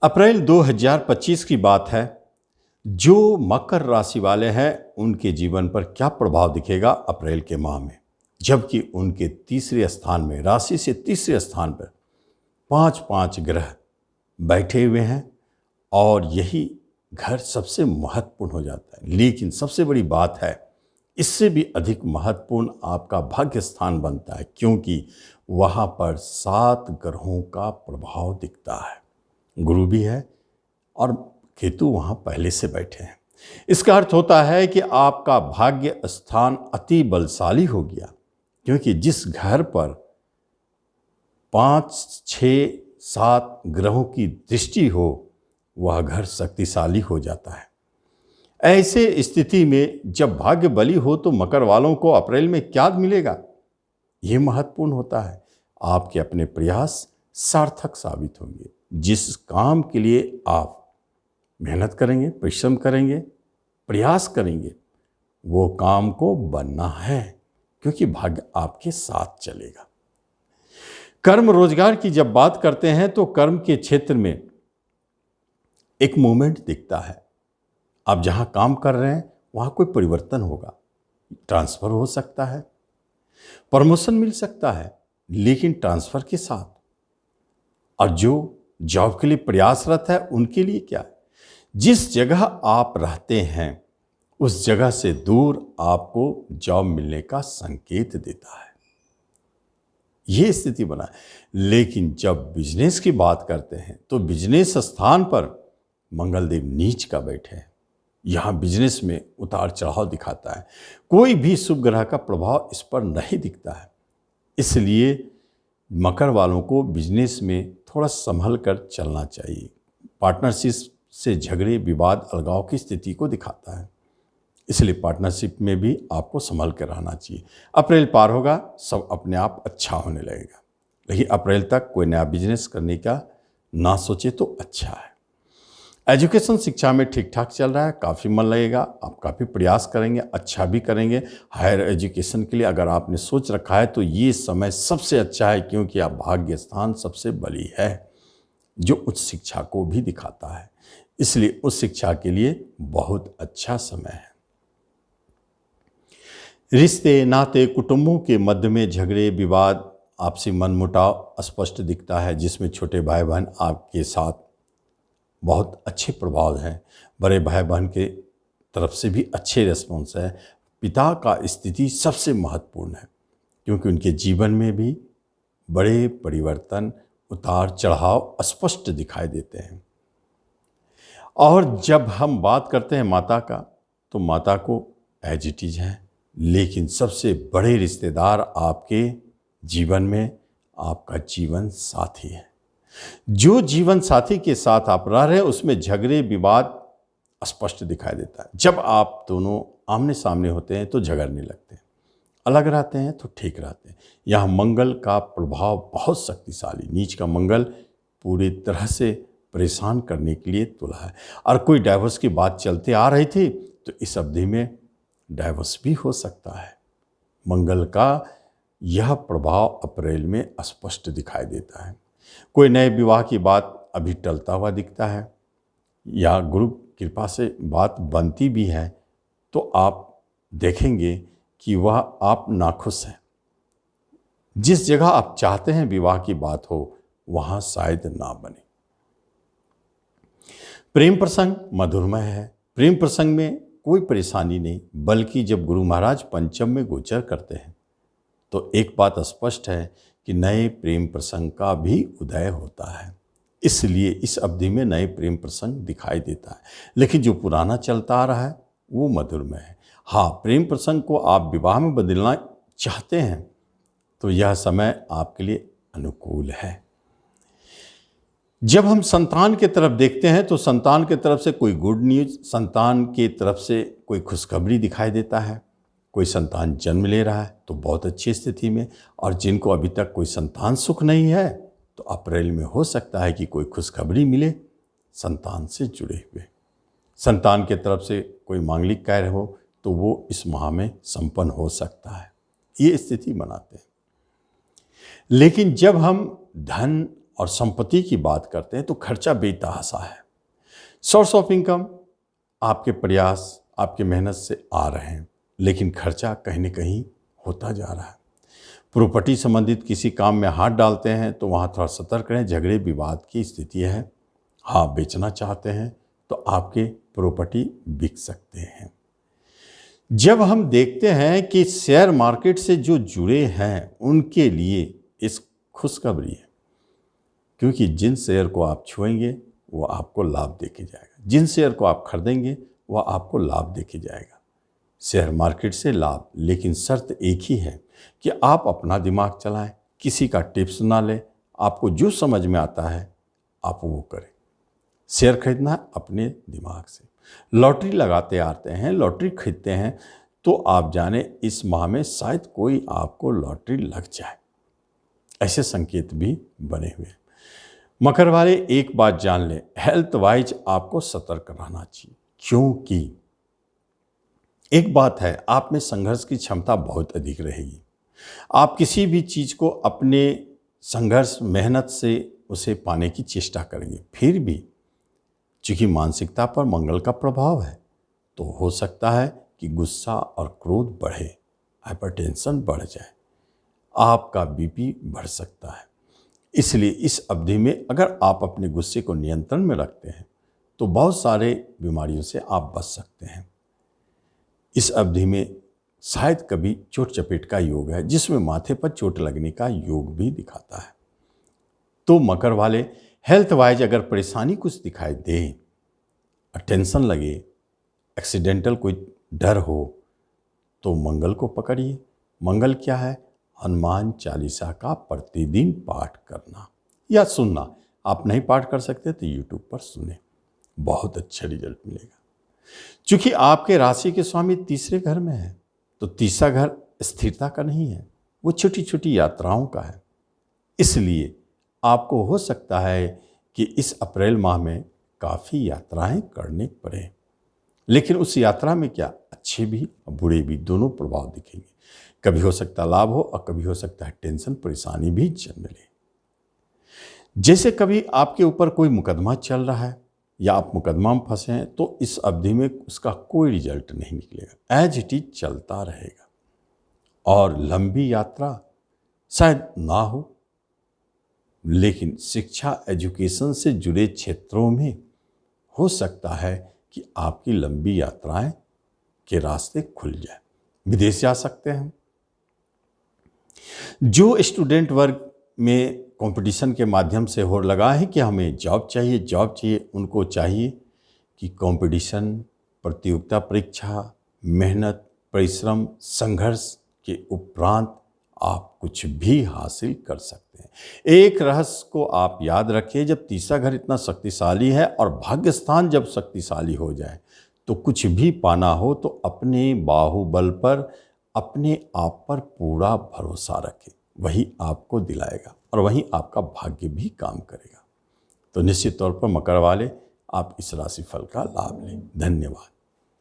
अप्रैल 2025 की बात है। जो मकर राशि वाले हैं उनके जीवन पर क्या प्रभाव दिखेगा अप्रैल के माह में, जबकि उनके तीसरे स्थान में, राशि से तीसरे स्थान पर पांच पांच ग्रह बैठे हुए हैं और यही घर सबसे महत्वपूर्ण हो जाता है। लेकिन सबसे बड़ी बात है, इससे भी अधिक महत्वपूर्ण आपका भाग्य स्थान बनता है, क्योंकि वहाँ पर 7 ग्रहों का प्रभाव दिखता है। गुरु भी है और केतु वहाँ पहले से बैठे हैं। इसका अर्थ होता है कि आपका भाग्य स्थान अति बलशाली हो गया, क्योंकि जिस घर पर 5, 6, 7 ग्रहों की दृष्टि हो वह घर शक्तिशाली हो जाता है। ऐसे स्थिति में जब भाग्य बली हो तो मकर वालों को अप्रैल में क्या मिलेगा, ये महत्वपूर्ण होता है। आपके अपने प्रयास सार्थक साबित होंगे। जिस काम के लिए आप मेहनत करेंगे, परिश्रम करेंगे, प्रयास करेंगे, वो काम को बनना है, क्योंकि भाग्य आपके साथ चलेगा। कर्म रोजगार की जब बात करते हैं तो कर्म के क्षेत्र में एक मूवमेंट दिखता है। आप जहां काम कर रहे हैं वहां कोई परिवर्तन होगा, ट्रांसफर हो सकता है, प्रमोशन मिल सकता है, लेकिन ट्रांसफर के साथ। और जो जॉब के लिए प्रयासरत है उनके लिए क्या है, जिस जगह आप रहते हैं उस जगह से दूर आपको जॉब मिलने का संकेत देता है, ये स्थिति बना है। लेकिन जब बिजनेस की बात करते हैं तो बिजनेस स्थान पर मंगलदेव नीच का बैठे हैं। यहाँ बिजनेस में उतार चढ़ाव दिखाता है, कोई भी शुभ ग्रह का प्रभाव इस पर नहीं दिखता है। इसलिए मकर वालों को बिजनेस में थोड़ा संभल कर चलना चाहिए। पार्टनरशिप से झगड़े, विवाद, अलगाव की स्थिति को दिखाता है, इसलिए पार्टनरशिप में भी आपको संभल कर रहना चाहिए। अप्रैल पार होगा, सब अपने आप अच्छा होने लगेगा। लेकिन अप्रैल तक कोई नया बिजनेस करने का ना सोचे तो अच्छा है। एजुकेशन, शिक्षा में ठीक ठाक चल रहा है, काफ़ी मन लगेगा, आप काफ़ी प्रयास करेंगे, अच्छा भी करेंगे। हायर एजुकेशन के लिए अगर आपने सोच रखा है तो ये समय सबसे अच्छा है, क्योंकि आप भाग्य स्थान सबसे बली है जो उच्च शिक्षा को भी दिखाता है, इसलिए उस शिक्षा के लिए बहुत अच्छा समय है। रिश्ते, नाते, कुटुंबों के मध्य में झगड़े, विवाद, आपसी मनमुटाव स्पष्ट दिखता है, जिसमें छोटे भाई बहन आपके साथ बहुत अच्छे प्रभाव हैं। बड़े भाई बहन के तरफ से भी अच्छे रिस्पॉन्स है। पिता का स्थिति सबसे महत्वपूर्ण है, क्योंकि उनके जीवन में भी बड़े परिवर्तन, उतार चढ़ाव स्पष्ट दिखाई देते हैं। और जब हम बात करते हैं माता का, तो माता को एज इट इज है, लेकिन सबसे बड़े रिश्तेदार आपके जीवन में आपका जीवन साथी है। जो जीवन साथी के साथ आप रह रहे हैं उसमें झगड़े, विवाद स्पष्ट दिखाई देता है। जब आप दोनों आमने सामने होते हैं तो झगड़ने लगते हैं, अलग रहते हैं तो ठीक रहते हैं। यहाँ मंगल का प्रभाव बहुत शक्तिशाली, नीच का मंगल पूरी तरह से परेशान करने के लिए तुला है। और कोई डाइवोर्स की बात चलते आ रही थी तो इस अवधि में डाइवोर्स भी हो सकता है। मंगल का यह प्रभाव अप्रैल में स्पष्ट दिखाई देता है। कोई नए विवाह की बात अभी टलता हुआ दिखता है, या गुरु कृपा से बात बनती भी है तो आप देखेंगे कि वह आप नाखुश हैं। जिस जगह आप चाहते हैं विवाह की बात हो वहाँ शायद ना बने। प्रेम प्रसंग मधुरमय है। प्रेम प्रसंग में कोई परेशानी नहीं, बल्कि जब गुरु महाराज पंचम में गोचर करते हैं तो एक बात स्पष्ट है कि नए प्रेम प्रसंग का भी उदय होता है। इसलिए इस अवधि में नए प्रेम प्रसंग दिखाई देता है, लेकिन जो पुराना चलता आ रहा है वो मधुरमय है। हाँ, प्रेम प्रसंग को आप विवाह में बदलना चाहते हैं तो यह समय आपके लिए अनुकूल है। जब हम संतान के तरफ देखते हैं तो संतान के तरफ से कोई गुड न्यूज, संतान के तरफ से कोई खुशखबरी दिखाई देता है। कोई संतान जन्म ले रहा है तो बहुत अच्छी स्थिति में, और जिनको अभी तक कोई संतान सुख नहीं है तो अप्रैल में हो सकता है कि कोई खुशखबरी मिले संतान से जुड़े हुए। संतान के तरफ से कोई मांगलिक कार्य हो तो वो इस माह में संपन्न हो सकता है, ये स्थिति बनाते हैं। लेकिन जब हम धन और संपत्ति की बात करते हैं तो खर्चा बेतहाशा है। सोर्स ऑफ इनकम आपके प्रयास, आपके मेहनत से आ रहे हैं, लेकिन खर्चा कहीं न कहीं होता जा रहा है। प्रॉपर्टी संबंधित किसी काम में हाथ डालते हैं तो वहाँ थोड़ा सतर्क रहें, झगड़े विवाद की स्थिति है। हाँ, बेचना चाहते हैं तो आपके प्रॉपर्टी बिक सकते हैं। जब हम देखते हैं कि शेयर मार्केट से जो जुड़े हैं उनके लिए इस खुशखबरी है, क्योंकि जिन शेयर को आप छुएंगे वो आपको लाभ देके जाएगा, जिन शेयर को आप खरीदेंगे वह आपको लाभ देके जाएगा। शेयर मार्केट से लाभ, लेकिन शर्त एक ही है कि आप अपना दिमाग चलाएं, किसी का टिप्स ना लें, आपको जो समझ में आता है आप वो करें। शेयर खरीदना है अपने दिमाग से। लॉटरी लगाते आते हैं, लॉटरी खरीदते हैं तो आप जाने इस माह में शायद कोई आपको लॉटरी लग जाए, ऐसे संकेत भी बने हुए हैं। मकर वाले एक बात जान लें, हेल्थ वाइज आपको सतर्क रहना चाहिए, क्योंकि एक बात है, आप में संघर्ष की क्षमता बहुत अधिक रहेगी। आप किसी भी चीज़ को अपने संघर्ष, मेहनत से उसे पाने की चेष्टा करेंगे। फिर भी चूँकि मानसिकता पर मंगल का प्रभाव है तो हो सकता है कि गुस्सा और क्रोध बढ़े, हाइपरटेंशन बढ़ जाए, आपका बीपी बढ़ सकता है। इसलिए इस अवधि में अगर आप अपने गुस्से को नियंत्रण में रखते हैं तो बहुत सारे बीमारियों से आप बच सकते हैं। इस अवधि में शायद कभी चोट चपेट का योग है, जिसमें माथे पर चोट लगने का योग भी दिखाता है। तो मकर वाले हेल्थ वाइज अगर परेशानी कुछ दिखाई दे, टेंशन लगे, एक्सीडेंटल कोई डर हो, तो मंगल को पकड़िए। मंगल क्या है? हनुमान चालीसा का प्रतिदिन पाठ करना या सुनना। आप नहीं पाठ कर सकते तो यूट्यूब पर सुने, बहुत अच्छा रिजल्ट मिलेगा। चूंकि आपके राशि के स्वामी तीसरे घर में है तो तीसरा घर स्थिरता का नहीं है, वो छोटी छोटी यात्राओं का है। इसलिए आपको हो सकता है कि इस अप्रैल माह में काफ़ी यात्राएं करनी पड़े, लेकिन उस यात्रा में क्या अच्छे भी और बुरे भी दोनों प्रभाव दिखेंगे। कभी हो सकता है लाभ हो और कभी हो सकता है टेंशन, परेशानी भी जन्म ले। जैसे कभी आपके ऊपर कोई मुकदमा चल रहा है या आप मुकदमा में फंसे हैं तो इस अवधि में उसका कोई रिजल्ट नहीं निकलेगा, एज इट इज चलता रहेगा। और लंबी यात्रा शायद ना हो, लेकिन शिक्षा, एजुकेशन से जुड़े क्षेत्रों में हो सकता है कि आपकी लंबी यात्राएं के रास्ते खुल जाए, विदेश जा सकते हैं। जो स्टूडेंट वर्ग में कंपटीशन के माध्यम से होड़ लगा है कि हमें जॉब चाहिए, जॉब चाहिए, उनको चाहिए कि कंपटीशन, प्रतियोगिता परीक्षा, मेहनत, परिश्रम, संघर्ष के उपरांत आप कुछ भी हासिल कर सकते हैं। एक रहस्य को आप याद रखिए, जब तीसरा घर इतना शक्तिशाली है और भाग्य स्थान जब शक्तिशाली हो जाए तो कुछ भी पाना हो तो अपने बाहुबल पर, अपने आप पर पूरा भरोसा रखें, वही आपको दिलाएगा और वही आपका भाग्य भी काम करेगा। तो निश्चित तौर पर मकर वाले आप इस राशिफल का लाभ लें। धन्यवाद।